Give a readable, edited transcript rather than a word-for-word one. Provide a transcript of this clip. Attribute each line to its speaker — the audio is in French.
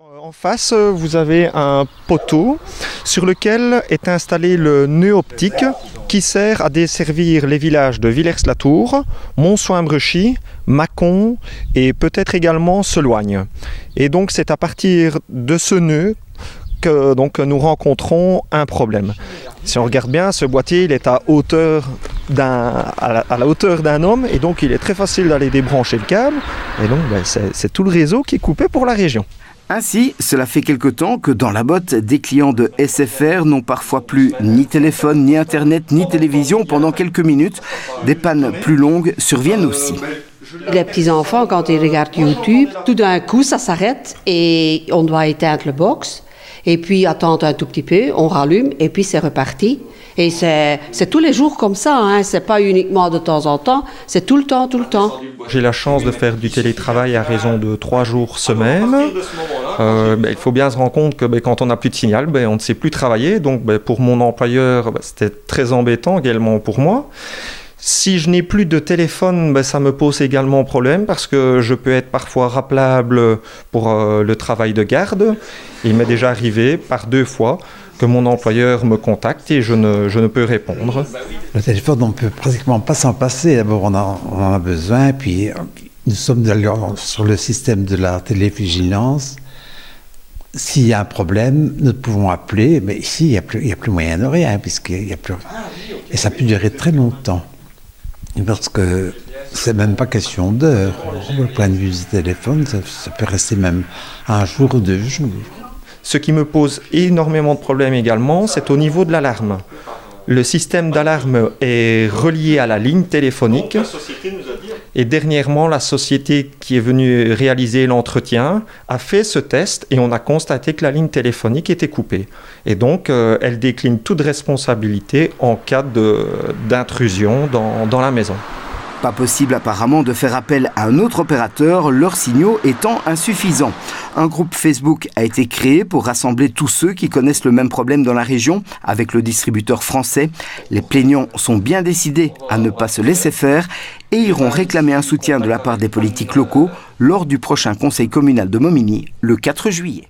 Speaker 1: En face, vous avez un poteau sur lequel est installé le nœud optique qui sert à desservir les villages de Villers-la-Tour, Mont-Soin-Brechy, Mâcon et peut-être également Seloigne. Et donc c'est à partir de ce nœud que nous rencontrons un problème. Si on regarde bien, ce boîtier il est à la hauteur d'un homme et donc il est très facile d'aller débrancher le câble. Et donc c'est tout le réseau qui est coupé pour la région.
Speaker 2: Ainsi, cela fait quelque temps que dans la botte, des clients de SFR n'ont parfois plus ni téléphone, ni internet, ni télévision pendant quelques minutes. Des pannes plus longues surviennent aussi.
Speaker 3: Les petits-enfants, quand ils regardent YouTube, tout d'un coup, ça s'arrête et on doit éteindre le box. Et puis attendre un tout petit peu, on rallume et puis c'est reparti. Et c'est tous les jours comme ça, hein. C'est pas uniquement de temps en temps, c'est tout le temps.
Speaker 1: J'ai la chance de faire du télétravail à raison de 3 jours semaine. Il faut bien se rendre compte que quand on n'a plus de signal, on ne sait plus travailler. Donc pour mon employeur, c'était très embêtant également pour moi. Si je n'ai plus de téléphone, ça me pose également problème parce que je peux être parfois rappelable pour le travail de garde. Il m'est déjà arrivé par 2 fois que mon employeur me contacte et je ne peux répondre.
Speaker 4: Le téléphone, on ne peut pratiquement pas s'en passer. D'abord, on en a besoin, puis nous sommes sur le système de la télévigilance. S'il y a un problème, nous pouvons appeler, mais ici, il n'y a plus moyen de rien, puisqu'il n'y a plus... Et ça peut durer très longtemps. Parce que c'est même pas question d'heures. Du point de vue du téléphone, ça peut rester même 1 jour ou 2 jours.
Speaker 1: Ce qui me pose énormément de problèmes également, c'est au niveau de l'alarme. Le système d'alarme est relié à la ligne téléphonique. Et dernièrement, la société qui est venue réaliser l'entretien a fait ce test et on a constaté que la ligne téléphonique était coupée. Et donc, elle décline toute responsabilité en cas d'intrusion dans la maison.
Speaker 2: Pas possible apparemment de faire appel à un autre opérateur, leurs signaux étant insuffisants. Un groupe Facebook a été créé pour rassembler tous ceux qui connaissent le même problème dans la région avec le distributeur français. Les plaignants sont bien décidés à ne pas se laisser faire et iront réclamer un soutien de la part des politiques locaux lors du prochain conseil communal de Momigny le 4 juillet.